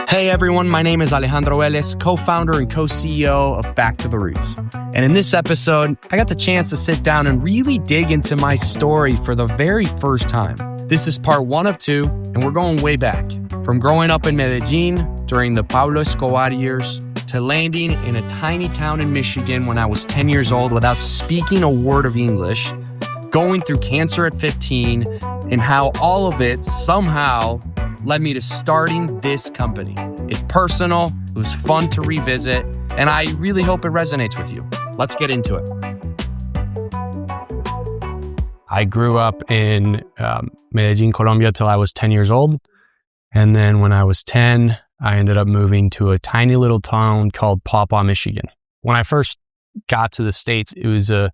Hey everyone, my name is Alejandro Vélez, co-founder and co-CEO of Back to the Roots. And in this episode, I got the chance to sit down and really dig into my story for the very first time. This is part 1 of 2, and we're going way back. From growing up in Medellín during the Pablo Escobar years, to landing in a tiny town in Michigan when I was 10 years old without speaking a word of English, going through cancer at 15, and how all of it somehow led me to starting this company. It's personal, it was fun to revisit, and I really hope it resonates with you. Let's get into it. I grew up in Medellín, Colombia till I was 10 years old. And then when I was 10, I ended up moving to a tiny little town called Paw Paw, Michigan. When I first got to the States, it was a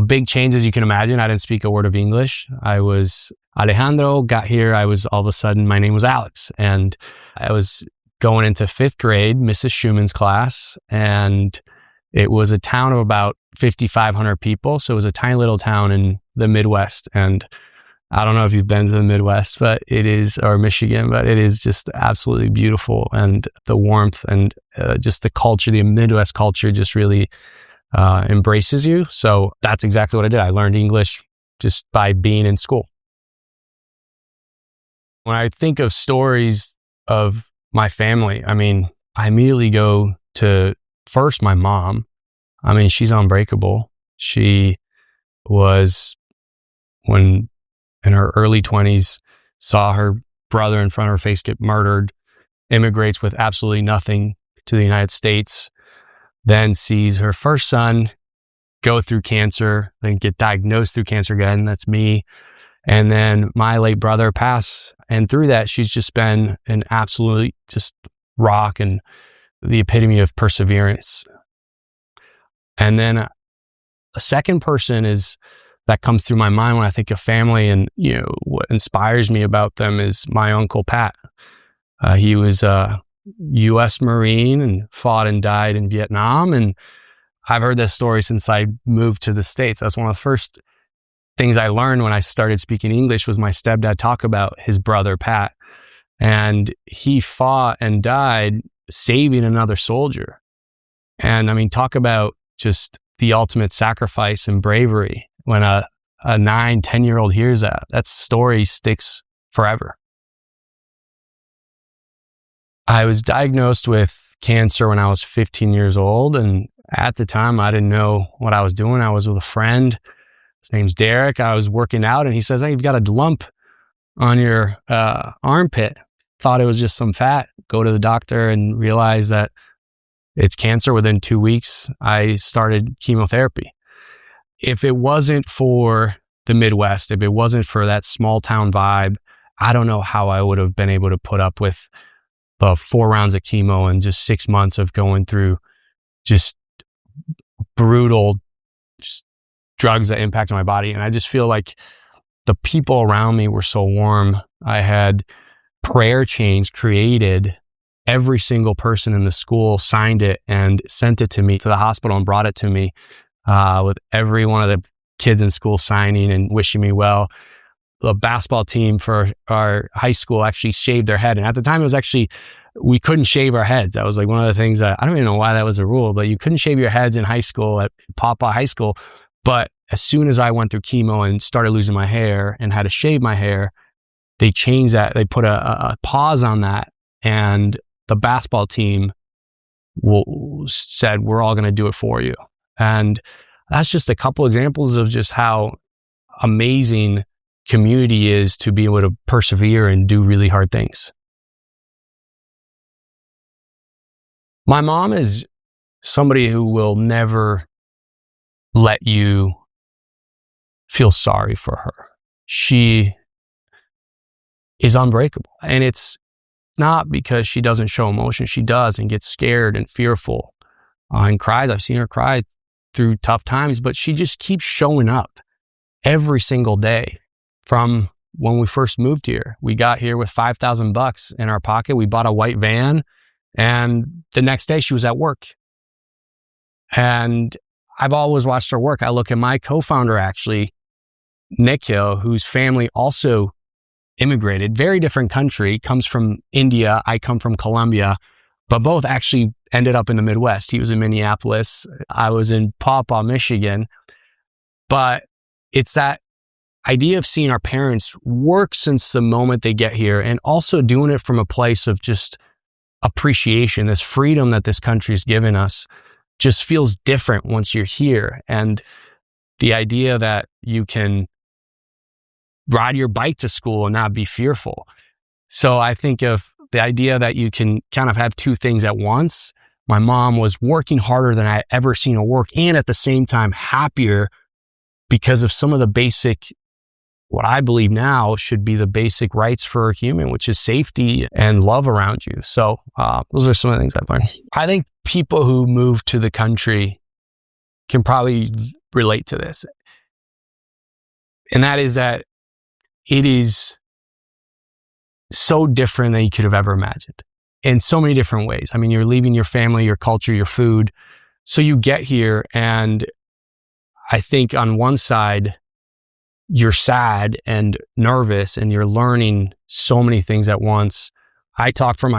big change, as you can imagine. I didn't speak a word of English. I was Alejandro, got here. All of a sudden, my name was Alex. And I was going into 5th grade, Mrs. Schumann's class. And it was a town of about 5,500 people. So it was a tiny little town in the Midwest. And I don't know if you've been to the Midwest, but or Michigan, but it is just absolutely beautiful. And the warmth and just the culture, the Midwest culture just really embraces you. So that's exactly what I did. I learned English just by being in school. When I think of stories of my family, I immediately go to first my mom. She's unbreakable. She was, when in her early 20s, saw her brother in front of her face get murdered, immigrates with absolutely nothing to the United States, then sees her first son go through cancer, then get diagnosed through cancer again. That's me. And then my late brother pass. And through that, she's just been an absolute just rock and the epitome of perseverance. And then a second person that comes through my mind when I think of family, and what inspires me about them is my Uncle Pat. He was a U.S. Marine and fought and died in Vietnam. And I've heard this story since I moved to the States. That's one of the first things I learned when I started speaking English was my stepdad talk about his brother, Pat. And he fought and died saving another soldier. And talk about just the ultimate sacrifice and bravery. When a 9, 10-year-old hears that story sticks forever. I was diagnosed with cancer when I was 15 years old. And at the time, I didn't know what I was doing. I was with a friend. His name's Derek. I was working out and he says, "Hey, you've got a lump on your armpit." Thought it was just some fat. Go to the doctor and realize that it's cancer. Within 2 weeks, I started chemotherapy. If it wasn't for the Midwest, if it wasn't for that small town vibe, I don't know how I would have been able to put up with the 4 rounds of chemo and just 6 months of going through just brutal drugs that impacted my body. And I just feel like the people around me were so warm. I had prayer chains created. Every single person in the school signed it and sent it to me to the hospital and brought it to me, with every one of the kids in school signing and wishing me well. The basketball team for our high school actually shaved their head. And at the time, we couldn't shave our heads. That was like one of the things that, I don't even know why that was a rule, but you couldn't shave your heads in high school at Paw Paw High School. But as soon as I went through chemo and started losing my hair and had to shave my hair, they changed that. They put a pause on that. And the basketball team said, "We're all going to do it for you." And that's just a couple examples of just how amazing community is to be able to persevere and do really hard things. My mom is somebody who will never let you feel sorry for her. She is unbreakable. And it's not because she doesn't show emotion. She does and gets scared and fearful and cries. I've seen her cry through tough times, but she just keeps showing up every single day. From when we first moved here, we got here with $5,000 in our pocket. We bought a white van, and the next day she was at work. And I've always watched her work. I look at my co-founder, actually, Nikhil, whose family also immigrated, very different country, comes from India. I come from Colombia, but both actually ended up in the Midwest. He was in Minneapolis. I was in Paw Paw, Michigan. But it's that idea of seeing our parents work since the moment they get here, and also doing it from a place of just appreciation. This freedom that this country's given us just feels different once you're here. And the idea that you can ride your bike to school and not be fearful. So I think of the idea that you can kind of have two things at once. My mom was working harder than I had ever seen her work, and at the same time happier because of some of the basic, what I believe now should be the basic rights for a human, which is safety and love around you. So those are some of the things I've learned. I think people who move to the country can probably relate to this. And that is that it is so different than you could have ever imagined in so many different ways. I mean, you're leaving your family, your culture, your food. So you get here, and I think on one side, you're sad and nervous, and you're learning so many things at once. I talk for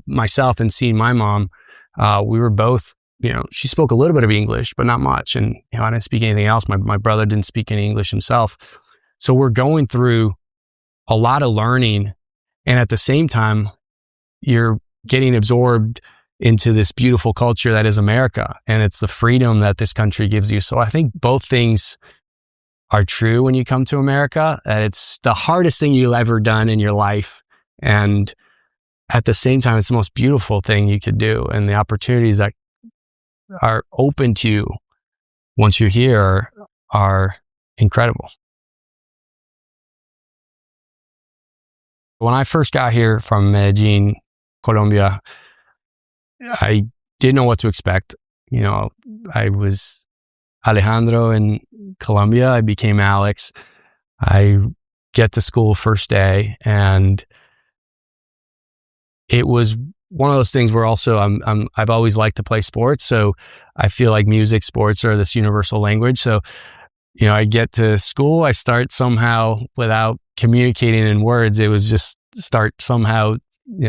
myself, and seeing my mom. We were both, she spoke a little bit of English, but not much. And, I didn't speak anything else. My brother didn't speak any English himself. So we're going through a lot of learning. And at the same time, you're getting absorbed into this beautiful culture that is America. And it's the freedom that this country gives you. So I think both things are true when you come to America. That it's the hardest thing you've ever done in your life. And at the same time, it's the most beautiful thing you could do. And the opportunities that are open to you once you're here are incredible. When I first got here from Medellín, Colombia, I didn't know what to expect. I was Alejandro in Colombia. I became Alex. I get to school first day, and it was one of those things where also I've always liked to play sports. So I feel like music, sports are this universal language. So, I get to school, I start somehow without communicating in words. It was just start somehow,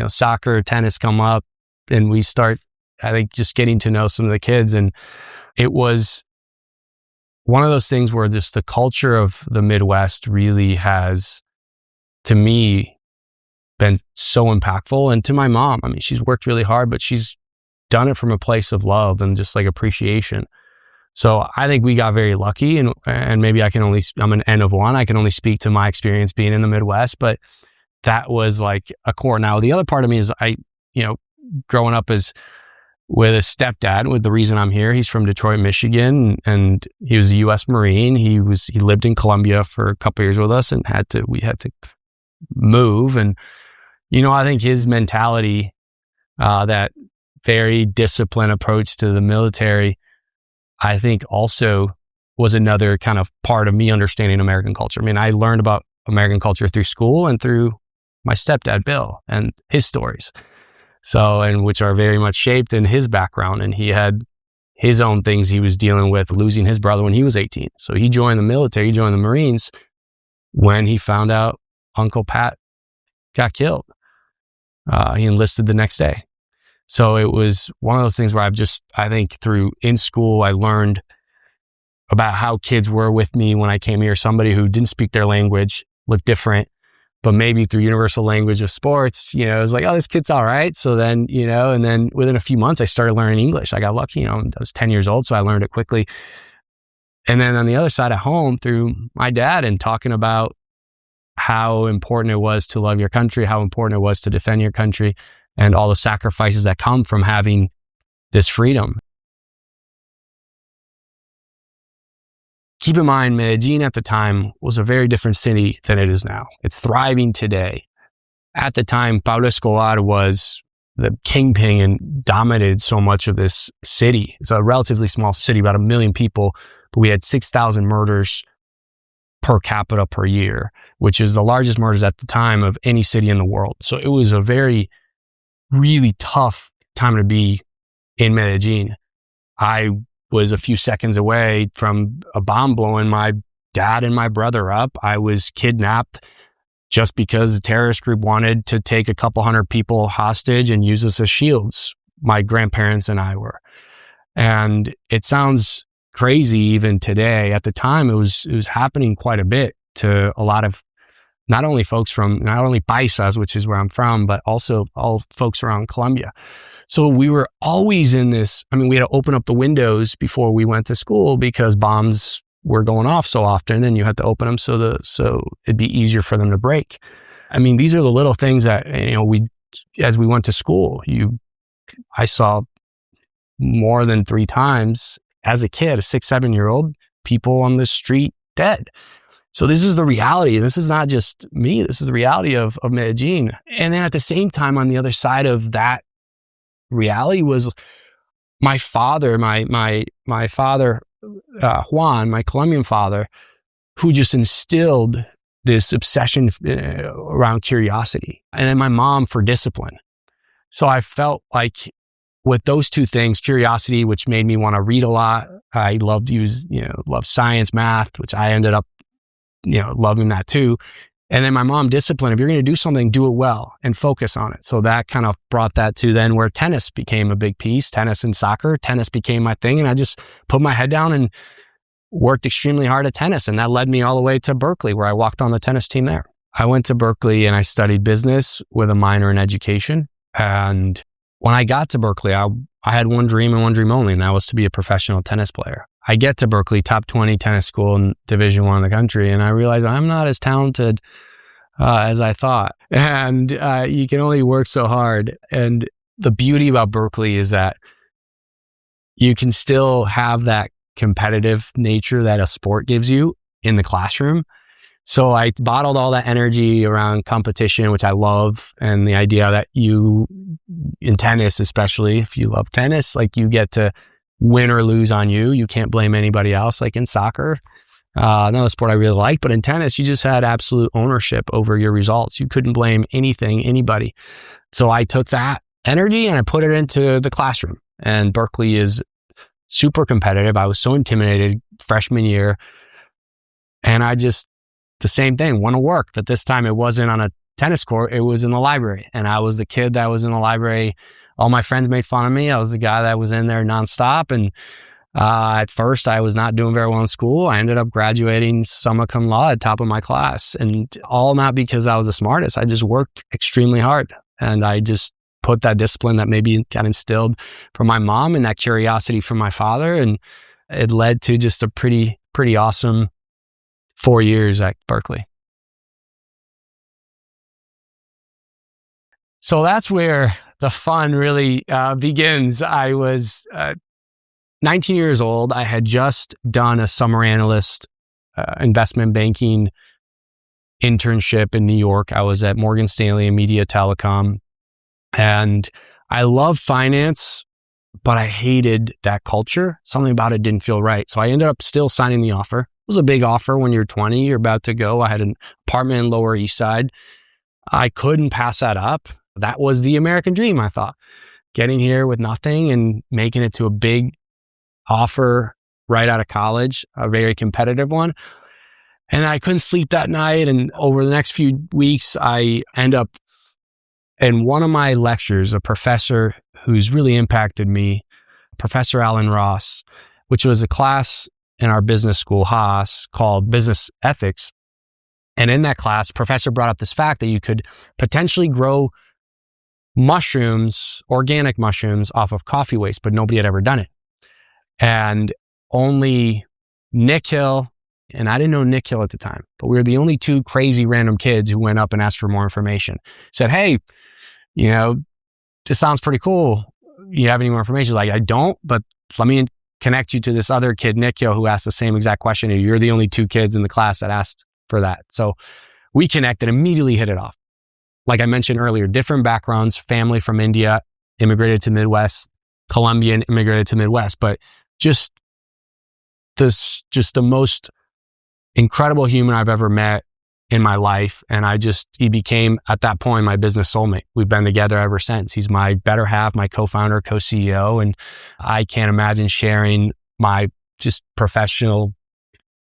soccer, tennis come up, and we start, I think, just getting to know some of the kids. And it was one of those things where just the culture of the Midwest really has, to me, been so impactful. And to my mom, I mean, she's worked really hard, but she's done it from a place of love and just like appreciation. So I think we got very lucky, and maybe I'm an N of one. I can only speak to my experience being in the Midwest, but that was like a core. Now, the other part of me is growing up with a stepdad, with the reason I'm here. He's from Detroit, Michigan, and he was a U.S. Marine. He lived in Colombia for a couple of years with us, and we had to move. And, I think his mentality, that very disciplined approach to the military, I think also was another kind of part of me understanding American culture. I mean, I learned about American culture through school and through my stepdad, Bill, and his stories. So, and which are very much shaped in his background. And he had his own things he was dealing with, losing his brother when he was 18. So he joined the military, he joined the Marines when he found out Uncle Pat got killed. He enlisted the next day. So it was one of those things where I think in school, I learned about how kids were with me when I came here. Somebody who didn't speak their language, looked different, but maybe through universal language of sports, it was like, oh, this kid's all right. So then, and then within a few months, I started learning English. I got lucky, I was 10 years old, so I learned it quickly. And then on the other side at home, through my dad, and talking about how important it was to love your country, how important it was to defend your country, and all the sacrifices that come from having this freedom. Keep in mind, Medellín at the time was a very different city than it is now. It's thriving today. At the time, Pablo Escobar was the kingpin and dominated so much of this city. It's a relatively small city, about 1 million people, but we had 6,000 murders per capita per year, which is the largest murders at the time of any city in the world. So it was a really tough time to be in Medellín. I was a few seconds away from a bomb blowing my dad and my brother up. I was kidnapped just because a terrorist group wanted to take a couple hundred people hostage and use us as shields. My grandparents and I were. And it sounds crazy even today. At the time, it was happening quite a bit to a lot of not only Paisas, which is where I'm from, but also all folks around Colombia. So we were always in this. I mean, we had to open up the windows before we went to school because bombs were going off so often, and you had to open them so it'd be easier for them to break. I mean, these are the little things that, as we went to school, I saw more than 3 times as a kid, a 6-7-year-old, people on the street dead. So this is the reality. This is not just me. This is the reality of Medellín. And then at the same time, on the other side of that reality was my father, my father, Juan, my Colombian father, who just instilled this obsession around curiosity. And then my mom for discipline. So I felt like with those two things, curiosity, which made me want to read a lot. I loved science, math, which I ended up, loving that too. And then my mom, discipline. If you're going to do something, do it well and focus on it. So that kind of brought that to then where tennis became a big piece, tennis and soccer. Tennis became my thing. And I just put my head down and worked extremely hard at tennis. And that led me all the way to Berkeley, where I walked on the tennis team there. I went to Berkeley and I studied business with a minor in education. And when I got to Berkeley, I had one dream and one dream only, and that was to be a professional tennis player. I get to Berkeley, top 20 tennis school in Division I in the country, and I realized I'm not as talented as I thought. And you can only work so hard. And the beauty about Berkeley is that you can still have that competitive nature that a sport gives you in the classroom. So I bottled all that energy around competition, which I love, and the idea that you, in tennis especially, if you love tennis, like you get to win or lose on you. You can't blame anybody else, like in soccer. Another sport I really like, but in tennis, you just had absolute ownership over your results. You couldn't blame anybody. So I took that energy and I put it into the classroom. And Berkeley is super competitive. I was so intimidated freshman year. And the same thing, want to work. But this time it wasn't on a tennis court, it was in the library. And I was the kid that was in the library. All my friends made fun of me. I was the guy that was in there nonstop. And at first, I was not doing very well in school. I ended up graduating summa cum laude, top of my class. And all not because I was the smartest. I just worked extremely hard. And I just put that discipline that maybe got instilled from my mom and that curiosity from my father. And it led to just a pretty awesome 4 years at Berkeley. So that's where the fun really begins. I was 19 years old. I had just done a summer analyst investment banking internship in New York. I was at Morgan Stanley in media telecom. And I love finance, but I hated that culture. Something about it didn't feel right. So I ended up still signing the offer. It was a big offer when you're 20, you're about to go. I had an apartment in Lower East Side. I couldn't pass that up. That was the American dream, I thought. Getting here with nothing and making it to a big offer right out of college, a very competitive one. And I couldn't sleep that night. And over the next few weeks, I end up in one of my lectures, a professor who's really impacted me, Professor Alan Ross, which was a class in our business school, Haas, called Business Ethics. And in that class, professor brought up this fact that you could potentially grow mushrooms, organic mushrooms, off of coffee waste, but nobody had ever done it. And only Nikhil, and I didn't know Nikhil at the time, but we were the only 2 crazy random kids who went up and asked for more information. Said, hey, this sounds pretty cool. You have any more information? Like, I don't, but let me connect you to this other kid, Nikhil, who asked the same exact question. You're the only 2 kids in the class that asked for that. So we connected, immediately hit it off. Like I mentioned earlier, different backgrounds, family from India, immigrated to Midwest, Colombian, immigrated to Midwest, but just the most incredible human I've ever met in my life. And he became, at that point, my business soulmate. We've been together ever since. He's my better half, my co-founder, co-CEO. And I can't imagine sharing my just professional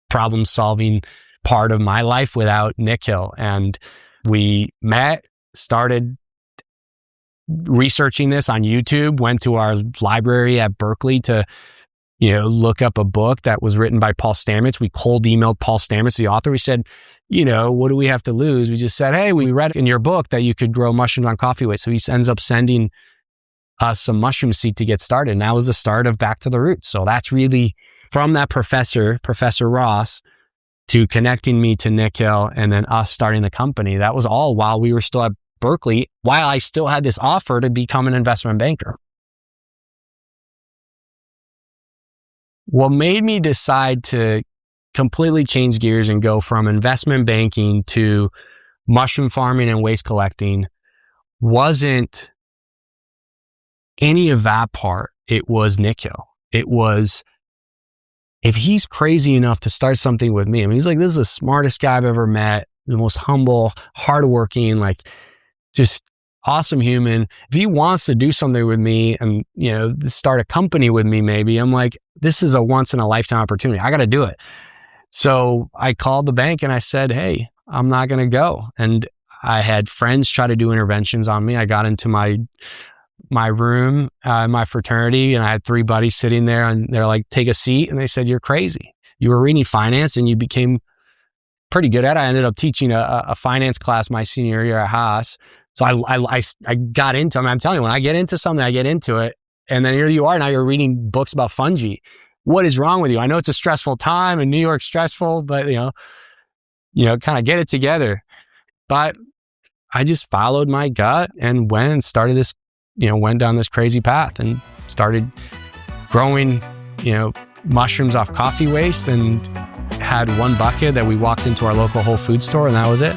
problem solving part of my life without Nikhil. And We met, started researching this on YouTube, went to our library at Berkeley to, look up a book that was written by Paul Stamets. We cold emailed Paul Stamets, the author. We said, what do we have to lose? We just said, hey, we read in your book that you could grow mushrooms on coffee waste. So he ends up sending us some mushroom seed to get started. And that was the start of Back to the Roots. So that's really from that Professor Ross, to connecting me to Nikhil and then us starting the company. That was all while we were still at Berkeley, while I still had this offer to become an investment banker. What made me decide to completely change gears and go from investment banking to mushroom farming and waste collecting wasn't any of that part. It was Nikhil. It was, if he's crazy enough to start something with me, he's like, this is the smartest guy I've ever met, the most humble, hardworking, just awesome human. If he wants to do something with me and, start a company with me, maybe, I'm like, this is a once in a lifetime opportunity. I got to do it. So I called the bank and I said, hey, I'm not going to go. And I had friends try to do interventions on me. I got into my room, my fraternity, and I had 3 buddies sitting there, and they're like, take a seat. And they said, you're crazy. You were reading finance and you became pretty good at it. I ended up teaching a finance class my senior year at Haas. So I got into, I'm telling you, when I get into something, I get into it. And then here you are, now you're reading books about fungi. What is wrong with you? I know it's a stressful time and New York's stressful, but kind of get it together. But I just followed my gut and went and started this, went down this crazy path and started growing, mushrooms off coffee waste, and had one bucket that we walked into our local Whole Foods store, and that was it.